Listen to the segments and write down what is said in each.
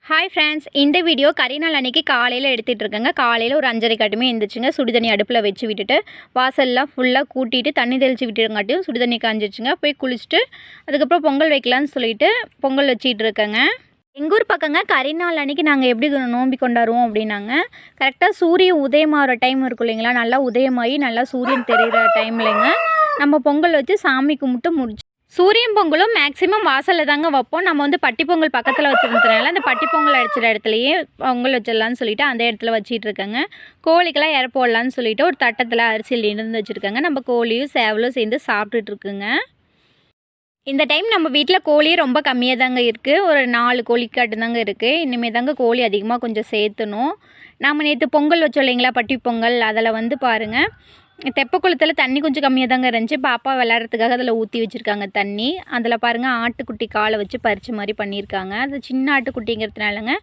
Hi friends, இந்த video கரிநாள் அன்னைக்கு காலையில் எடுத்துகிட்டு இருக்கேங்க. காலையில் ஒரு 5:30 காட்டுமே எழுந்திரிச்சுங்க. சுடுதண்ணி அடுப்பில் வச்சு விட்டுட்டு வாசல்லாம் ஃபுல்லாக கூட்டிட்டு தண்ணி தெளித்து விட்டுங்காட்டியும் சுடுதண்ணி காஞ்சிச்சுங்க. போய் குளிச்சுட்டு அதுக்கப்புறம் பொங்கல் வைக்கலான்னு சொல்லிட்டு பொங்கல் வச்சிட்டு இருக்கேங்க. எங்கள் ஊர் பக்கங்க கரிநாள் அன்னைக்கு நாங்கள் எப்படி நோம்பி கொண்டாடுவோம் அப்படின்னாங்க, கரெக்டாக சூரியன் உதயமாகிற டைம் இருக்கும் இல்லைங்களா, நல்லா உதயமாகி நல்லா சூரியன் தெரிகிற டைம்லைங்க நம்ம பொங்கல் வச்சு சாமி கும்பிட்டு முடிச்சு சூரியன் பொங்கலும் மேக்ஸிமம் வாசலில் தாங்க வைப்போம். நம்ம வந்து பட்டி பொங்கல் பக்கத்தில் வச்சுருந்ததுனால அந்த பட்டி பொங்கல் அடிச்சிட இடத்துலையே பொங்கல் வச்சிடலான்னு சொல்லிட்டு அந்த இடத்துல வச்சிட்டு இருக்கேங்க. கோழிக்கெல்லாம் இற போடலான்னு சொல்லிட்டு ஒரு தட்டத்தில் அரிசியில் இருந்து வச்சுருக்கேங்க. நம்ம கோழியும் சேவலும் சேர்ந்து சாப்பிட்டுட்டு இருக்குங்க. இந்த டைம் நம்ம வீட்டில் கோழி ரொம்ப கம்மியாக தாங்க இருக்குது. ஒரு 4 கோழிக்காட்டு தாங்க இருக்குது. இனிமேல் தாங்க கோழி அதிகமாக கொஞ்சம் சேர்த்தணும். நம்ம நேற்று பொங்கல் வச்சோம் இல்லைங்களா, பட்டி பொங்கல், அதில் வந்து பாருங்கள் தெப்ப குளத்தில் தண்ணி கொஞ்சம் கம்மியாக தாங்க இருந்துச்சு. பாப்பா விளையாடுறதுக்காக அதில் ஊற்றி வச்சுருக்காங்க தண்ணி. அதில் பாருங்கள் ஆட்டுக்குட்டி காலை வச்சு பறித்த மாதிரி பண்ணியிருக்காங்க. அது சின்ன ஆட்டுக்குட்டிங்கிறதுனாலங்க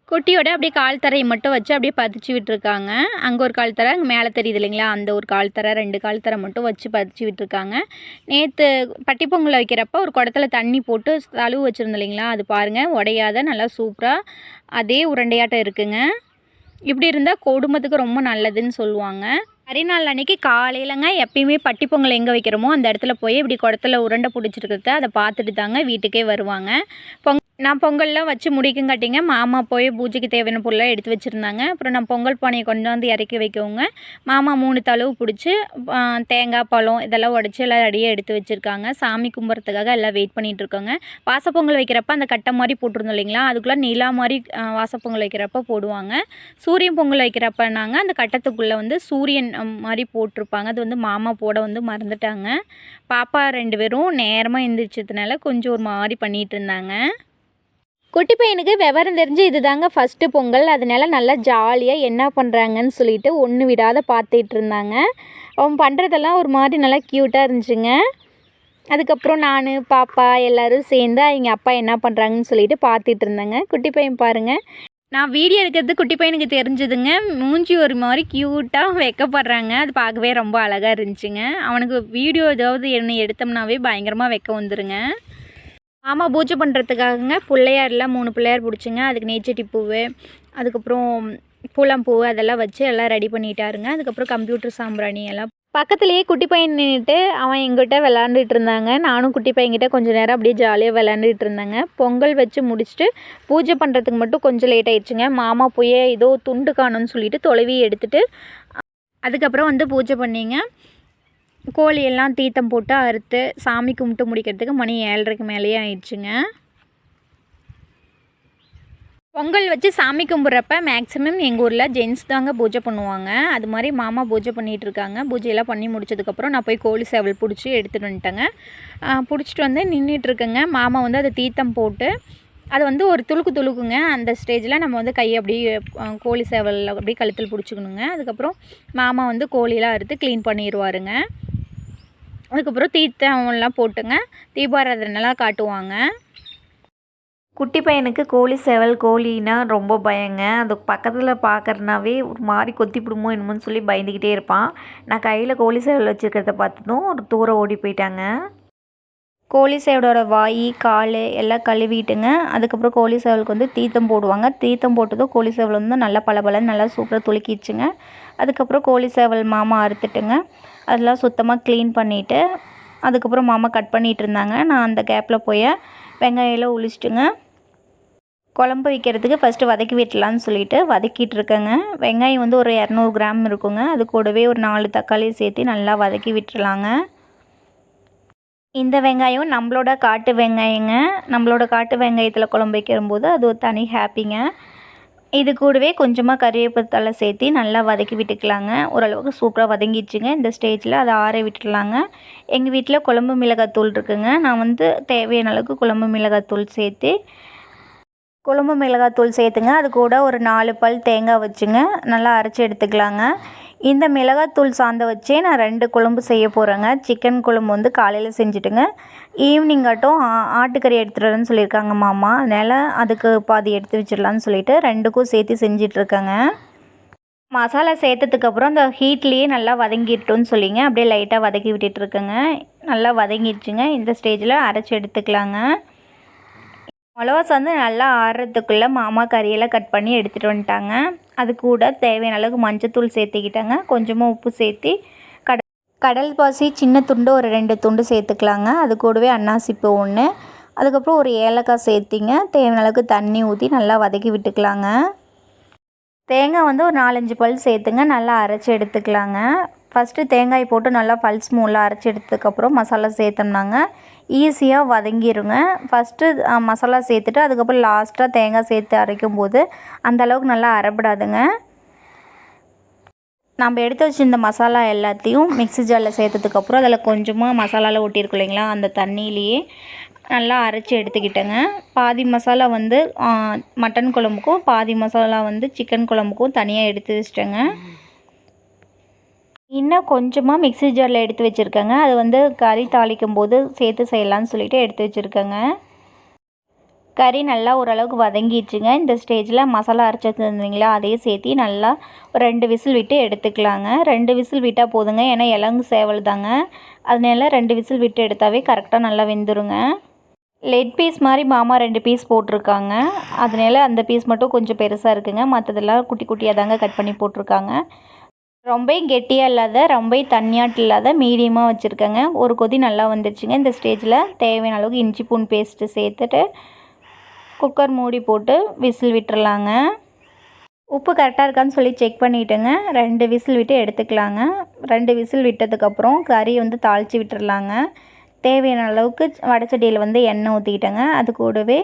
குட்டியோட அப்படியே கால் தரையை மட்டும் வச்சு அப்படியே பதிச்சு விட்டுருக்காங்க. அங்கே ஒரு கால் தரை, அங்கே மேலே தெரியுது இல்லைங்களா, அந்த ஒரு கால் தரை 2 கால் தரை மட்டும் வச்சு பதிச்சு விட்டுருக்காங்க. நேற்று பட்டி பொங்கல் வைக்கிறப்ப ஒரு குடத்துல தண்ணி போட்டு தழுவு வச்சுருந்தோம் இல்லைங்களா, அது பாருங்கள் உடையாத நல்லா சூப்பராக அதே உருண்டையாட்டம் இருக்குங்க. இப்படி இருந்தால் குடும்பத்துக்கு ரொம்ப நல்லதுன்னு சொல்லுவாங்க. கரிநாள் அன்னைக்கு காலையிலங்க எப்பயுமே பட்டி பொங்கல் எங்கே வைக்கிறோமோ அந்த இடத்துல போய் இப்படி குடத்துல உருண்டை பிடிச்சிருக்கிறத அதை பார்த்துட்டு தாங்க வீட்டுக்கே வருவாங்க. நான் பொங்கல்லாம் வச்சு முடிக்குங்காட்டிங்க மாமா போய் பூஜைக்கு தேவையான பொருளாக எடுத்து வச்சுருந்தாங்க. அப்புறம் நான் பொங்கல் பானையை கொண்டு வந்து இறக்கி வைக்கவுங்க மாமா 3 தளவு பிடிச்சி தேங்காய் பழம் இதெல்லாம் உடச்சி எல்லாம் ரெடியாக எடுத்து வச்சுருக்காங்க. சாமி கும்பிட்றதுக்காக எல்லாம் வெயிட் பண்ணிகிட்ருக்கோங்க. வாசப்பொங்கல் வைக்கிறப்ப அந்த கட்டை மாதிரி போட்டிருந்தோம் இல்லைங்களா, அதுக்குள்ளே நிலா மாதிரி வாசப்பொங்கல் வைக்கிறப்ப போடுவாங்க. சூரியன் பொங்கல் வைக்கிறப்ப நாங்கள் அந்த கட்டத்துக்குள்ளே வந்து சூரியன் மாதிரி போட்டிருப்பாங்க. அது வந்து மாமா போட வந்து மறந்துட்டாங்க. பாப்பா 2 பேரும் நேரமாக எழுந்திரிச்சதுனால கொஞ்சம் ஒரு மாதிரி பண்ணிகிட்டு இருந்தாங்க. குட்டி பையனுக்கு விவரம் தெரிஞ்சு இது தாங்க ஃபஸ்ட்டு பொங்கல். அதனால நல்லா ஜாலியாக என்ன பண்ணுறாங்கன்னு சொல்லிட்டு ஒன்று விடாத பார்த்துட்டு இருந்தாங்க. அவன் பண்ணுறதெல்லாம் ஒரு மாதிரி நல்லா க்யூட்டாக இருந்துச்சுங்க. அதுக்கப்புறம் நான் பாப்பா எல்லோரும் சேர்ந்து அவங்க அப்பா என்ன பண்ணுறாங்கன்னு சொல்லிட்டு பார்த்துட்டு இருந்தாங்க. குட்டி பையன் பாருங்கள், நான் வீடியோ எடுக்கிறது குட்டி பையனுக்கு தெரிஞ்சதுங்க. மூஞ்சி ஒரு மாதிரி க்யூட்டாக வைக்கப்படுறாங்க. அது பார்க்கவே ரொம்ப அழகாக இருந்துச்சுங்க. அவனுக்கு வீடியோ ஏதாவது என்ன எடுத்தோம்னாவே பயங்கரமாக வைக்க வந்துருங்க. மாமா பூஜை பண்ணுறதுக்காகங்க பிள்ளையார்லாம் 3 பிள்ளையார் பிடிச்சிங்க. அதுக்கு நெய்ச்சட்டி பூவு, அதுக்கப்புறம் பூளம்பூ அதெல்லாம் வச்சு எல்லாம் ரெடி பண்ணிட்டாருங்க. அதுக்கப்புறம் கம்ப்யூட்டர் சாம்பிராணி எல்லாம் பக்கத்துலேயே குட்டி பையன் நின்றுட்டு அவன் எங்கிட்ட விளாண்டுட்டு இருந்தாங்க. நானும் குட்டி பையன்கிட்ட கொஞ்சம் நேரம் அப்படியே ஜாலியாக விளாண்டுட்டு இருந்தாங்க. பொங்கல் வச்சு முடிச்சுட்டு பூஜை பண்ணுறதுக்கு மட்டும் கொஞ்சம் லேட் ஆயிடுச்சுங்க. மாமா போய் ஏதோ துண்டு காணும்னு சொல்லிட்டு தொலைவி எடுத்துகிட்டு அதுக்கப்புறம் வந்து பூஜை பண்ணிங்க. கோழியெல்லாம் தீர்த்தம் போட்டு அறுத்து சாமி கும்பிட்டு முடிக்கிறதுக்கு மணி 7:30க்கு மேலேயே ஆயிடுச்சுங்க. பொங்கல் வச்சு சாமி கும்பிட்றப்ப மேக்ஸிமம் எங்கள் ஊரில் ஜென்ஸ் தாங்க பூஜை பண்ணுவாங்க. அது மாதிரி மாமா பூஜை பண்ணிகிட்ருக்காங்க. பூஜையெல்லாம் பண்ணி முடிச்சதுக்கப்புறம் நான் போய் கோழி சேவல் பிடிச்சி எடுத்துகிட்டு வந்துட்டேங்க. பிடிச்சிட்டு வந்து நின்றுட்டுருக்கேங்க. மாமா வந்து அதை தீர்த்தம் போட்டு அது வந்து ஒரு துளுக்குங்க. அந்த ஸ்டேஜில் நம்ம வந்து கையை அப்படியே கோழி சேவல் அப்படியே கழுத்தில் பிடிச்சிக்கணுங்க. அதுக்கப்புறம் மாமா வந்து கோழியெல்லாம் அறுத்து க்ளீன் பண்ணிடுவாருங்க. அதுக்கப்புறம் தீர்த்தம்லாம் போட்டுங்க தீபாராதனைலாம் காட்டுவாங்க. குட்டி பையனுக்கு கோழி சேவல் கோழின்னா ரொம்ப பயங்க. அது பக்கத்தில் பார்க்குறனாவே ஒரு மாதிரி கொத்திப்பிடுமோ என்னமோன்னு சொல்லி பயந்துக்கிட்டே இருப்பான். நான் கையில் கோழி சேவல் வச்சுருக்கிறத பார்த்ததும் ஒரு தூரம் ஓடி போயிட்டாங்க. கோழி சேவலோட வாய் கால் எல்லாம் கழுவிட்டுங்க. அதுக்கப்புறம் கோழி சேவலுக்கு வந்து தீர்த்தம் போடுவாங்க. தீர்த்தம் போட்டதும் கோழி சேவல் வந்து நல்லா பலபலன்னு நல்லா சூப்பராக துளுக்கிடுச்சுங்க. அதுக்கப்புறம் கோழி சேவல் மாமா அறுத்துட்டுங்க அதெல்லாம் சுத்தமாக க்ளீன் பண்ணிவிட்டு அதுக்கப்புறம் மாமா கட் பண்ணிகிட்டு இருந்தாங்க. நான் அந்த கேப்பில் போய் வெங்காயம்லாம் உளிச்சிட்டுங்க குழம்பு வைக்கிறதுக்கு ஃபஸ்ட்டு வதக்கி விட்டலான்னு சொல்லிட்டு வதக்கிட்டு இருக்கேங்க. வெங்காயம் வந்து ஒரு 200 கிராம் இருக்குங்க. அது கூடவே ஒரு 4 தக்காளியை சேர்த்து நல்லா வதக்கி விட்டுலாங்க. இந்த வெங்காயம் நம்மளோட காட்டு வெங்காயங்க. நம்மளோட காட்டு வெங்காயத்தில் குழம்பு வைக்கிறம்போது அது ஒரு தனி ஹாப்பிங்க. இது கூடவே கொஞ்சமாக கறிவேப்பிலை சேர்த்து நல்லா வதக்கி விட்டுக்கலாங்க. ஓரளவுக்கு சூப்பராக வதங்கிடுச்சுங்க. இந்த ஸ்டேஜில் அதை ஆற விட்டுடலாங்க. எங்கள் வீட்டில் குழம்பு மிளகாத்தூள் இருக்குங்க. நான் வந்து தேவையான அளவுக்கு குழம்பு மிளகாத்தூள் சேர்த்துங்க. அது கூட ஒரு 4 பல் தேங்காய் வச்சுங்க நல்லா அரைச்சி எடுத்துக்கலாங்க. இந்த மிளகாத்தூள் சாந்தை வச்சே நான் 2 குழம்பு செய்ய போகிறேங்க. சிக்கன் குழம்பு வந்து காலையில் செஞ்சுட்டுங்க. ஈவினிங்காட்டும் ஆட்டுக்கறி எடுத்துகிட்டு வரேன்னு சொல்லியிருக்காங்க மாமா. அதனால் அதுக்கு பாதி எடுத்து வச்சிடலான்னு சொல்லிட்டு 2க்கும் சேர்த்து செஞ்சிட்ருக்கேங்க. மசாலா சேர்த்ததுக்கப்புறம் அந்த ஹீட்லேயே நல்லா வதங்கிட்டோன்னு சொல்லிங்க அப்படியே லைட்டாக வதக்கி விட்டுட்ருக்கேங்க. நல்லா வதங்கிடுச்சுங்க. இந்த ஸ்டேஜில் அரைச்சி எடுத்துக்கலாங்க. மிளகாஸ் வந்து நல்லா ஆறுறதுக்குள்ளே மாமா கறியெல்லாம் கட் பண்ணி எடுத்துகிட்டு வந்துட்டாங்க. அது கூட தேவையான அளவுக்கு மஞ்சத்தூள் சேர்த்துக்கிட்டாங்க. கொஞ்சமாக உப்பு சேர்த்து கடல் பாசி சின்ன துண்டு ஒரு 2 துண்டு சேர்த்துக்கலாங்க. அது கூடவே அன்னாசிப்பூ 1, அதுக்கப்புறம் ஒரு ஏலக்காய் சேர்த்திங்க. தேவையான அளவுக்கு தண்ணி ஊற்றி நல்லா வதக்கி விட்டுக்கலாங்க. தேங்காய் வந்து ஒரு 4-5 பல் சேர்த்துங்க. நல்லா அரைச்சி எடுத்துக்கலாங்க. ஃபஸ்ட்டு தேங்காய் போட்டு நல்லா பல்ஸ் மூடில் அரைச்சி எடுத்ததுக்கப்புறம் மசாலா சேர்த்தோம்னாங்க ஈஸியாக வதங்கிடுங்க. ஃபஸ்ட்டு மசாலா சேர்த்துட்டு அதுக்கப்புறம் லாஸ்ட்டாக தேங்காய் சேர்த்து அரைக்கும் போது அந்தளவுக்கு நல்லா அரைப்படாதுங்க. நம்ம எடுத்து வச்சுருந்த மசாலா எல்லாத்தையும் மிக்ஸி ஜாரில் சேர்த்ததுக்கப்புறம் அதில் கொஞ்சமாக மசாலாவில் ஒட்டியிருக்கும் இல்லைங்களா, அந்த தண்ணியிலையே நல்லா அரைச்சி எடுத்துக்கிட்டேங்க. பாதி மசாலா வந்து மட்டன் குழம்புக்கும், பாதி மசாலா வந்து சிக்கன் குழம்புக்கும் தனியாக எடுத்து வச்சிட்டேங்க. இன்னும் கொஞ்சமாக மிக்ஸி ஜாரில் எடுத்து வச்சுருக்கேங்க. அது வந்து கறி தாளிக்கும் போது சேர்த்து செய்யலான்னு சொல்லிட்டு எடுத்து வச்சுருக்கேங்க. கறி நல்லா ஓரளவுக்கு வதங்கிடுச்சுங்க. இந்த ஸ்டேஜில் மசாலா அரைச்சி வச்சுருந்தீங்களா, அதையும் சேர்த்து நல்லா ஒரு 2 விசில் விட்டு எடுத்துக்கலாங்க. 2 விசில் விட்டால் போதுங்க. ஏன்னா இலங்கு சேவல் தாங்க, அதனால 2 விசில் விட்டு எடுத்தாவே கரெக்டாக நல்லா வெந்துருங்க. லெக் பீஸ் மாதிரி மாமா 2 பீஸ் போட்டிருக்காங்க. அதனால அந்த பீஸ் மட்டும் கொஞ்சம் பெருசாக இருக்குங்க. மற்றதெல்லாம் குட்டி குட்டியாக தாங்க கட் பண்ணி போட்டிருக்காங்க. ரொம்ப கெட்டியாக இல்லாத, ரொம்ப தண்ணியாட்டு இல்லாத மீடியமாக வச்சுருக்கேங்க. ஒரு கொதி நல்லா வந்துடுச்சுங்க. இந்த ஸ்டேஜில் தேவையான அளவுக்கு இஞ்சி பூண்டு பேஸ்ட்டு சேர்த்துட்டு குக்கர் மூடி போட்டு விசில் விட்டுறலாங்க. உப்பு கரெக்டாக இருக்கான்னு சொல்லி செக் பண்ணிவிட்டுங்க. 2 விசில் விட்டு எடுத்துக்கலாங்க. 2 விசில் விட்டதுக்கப்புறம் கறி வந்து தாளித்து விட்டுறலாங்க. தேவையான அளவுக்கு வடைச்சட்டியில் வந்து எண்ணெய் ஊற்றிக்கிட்டேங்க. அது கூடவே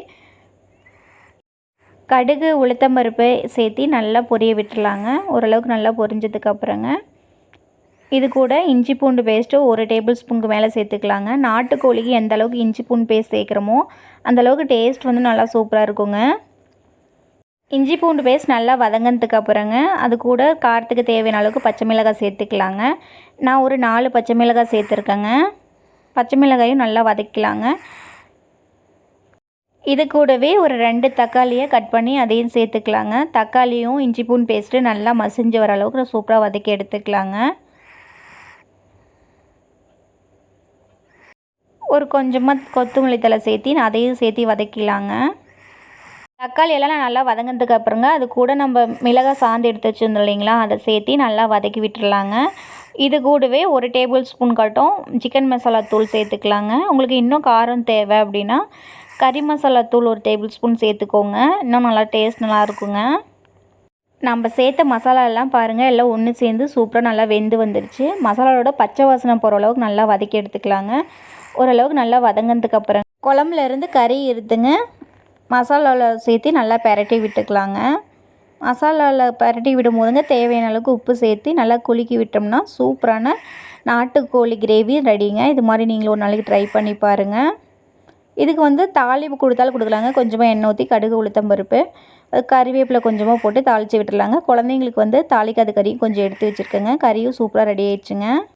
கடுகு உளுத்தம்பருப்பு சேர்த்து நல்லா பொரிய விட்டுறலாங்க. ஓரளவுக்கு நல்லா பொரிஞ்சதுக்கப்புறங்க இது கூட இஞ்சி பூண்டு பேஸ்ட்டு 1 டேபிள் ஸ்பூனுக்கு மேலே சேர்த்துக்கலாங்க. நாட்டுக்கோழிக்கு எந்த அளவுக்கு இஞ்சி பூண்டு பேஸ்ட் சேர்க்குறோமோ அந்தளவுக்கு டேஸ்ட் வந்து நல்லா சூப்பராக இருக்குங்க. இஞ்சி பூண்டு பேஸ்ட் நல்லா வதங்கினதுக்கு அப்புறங்க அது கூட காரத்துக்கு தேவையான அளவுக்கு பச்சை மிளகாய் சேர்த்துக்கலாங்க. நான் ஒரு 4 பச்சை மிளகாய் சேர்த்துருக்கேங்க. பச்சை மிளகாயும் நல்லா வதக்கலாங்க. இது கூடவே ஒரு 2 தக்காளியை கட் பண்ணி அதையும் சேர்த்துக்கலாங்க. தக்காளியும் இஞ்சி பூண்டு பேஸ்ட்டு நல்லா மசிஞ்சு வர அளவுக்கு சூப்பராக வதக்கி எடுத்துக்கலாங்க. ஒரு கொஞ்சமாக கொத்தமல்லி தழை சேர்த்தி அதையும் சேர்த்து வதக்கிடலாங்க. தக்காளி எல்லாம் நல்லா வதங்கினதுக்கு அப்புறங்க அது கூட நம்ம மிளகாய் சாந்து எடுத்து வச்சுருந்தோம் இல்லைங்களா, அதை சேர்த்து நல்லா வதக்கி விட்டுறலாங்க. இது கூடவே 1 டேபிள் ஸ்பூன் கட்டும் சிக்கன் மசாலா தூள் சேர்த்துக்கலாங்க. உங்களுக்கு இன்னும் காரம் தேவை அப்படின்னா கறி மசாலா தூள் 1 டேபிள் ஸ்பூன் சேர்த்துக்கோங்க. இன்னும் நல்லா டேஸ்ட் நல்லா இருக்குங்க. நம்ம சேர்த்த மசாலா எல்லாம் பாருங்கள் எல்லாம் ஒன்று சேர்ந்து சூப்பராக நல்லா வெந்து வந்துடுச்சு. மசாலாவோட பச்சை வாசனை போகிற அளவுக்கு நல்லா வதக்கி எடுத்துக்கலாங்க. ஓரளவுக்கு நல்லா வதங்கினதுக்கு அப்புறம் குழம்புலேருந்து கறி எடுத்துங்க மசாலாவில் சேர்த்து நல்லா பெரட்டி விட்டுக்கலாங்க. மசாலாவில் பெரட்டி விடும் போதுங்க தேவையான அளவுக்கு உப்பு சேர்த்து நல்லா குலுக்கி விட்டோம்னா சூப்பரான நாட்டுக்கோழி கிரேவி ரெடிங்க. இது மாதிரி நீங்களும் ஒரு நாளைக்கு ட்ரை பண்ணி பாருங்கள். இதுக்கு வந்து தாளிப்பு கொடுத்தாலும் கொடுக்கலாங்க. கொஞ்சமாக எண்ணெய் ஊற்றி கடுகு உளுத்தம்பருப்பு கறிவேப்பிலை கொஞ்சமாக போட்டு தாளித்து விட்டுடலாங்க. குழந்தைங்களுக்கு வந்து தாளிக்காத கறியும் கொஞ்சம் எடுத்து வச்சுருக்கேங்க. கறியும் சூப்பராக ரெடி ஆயிடுச்சுங்க.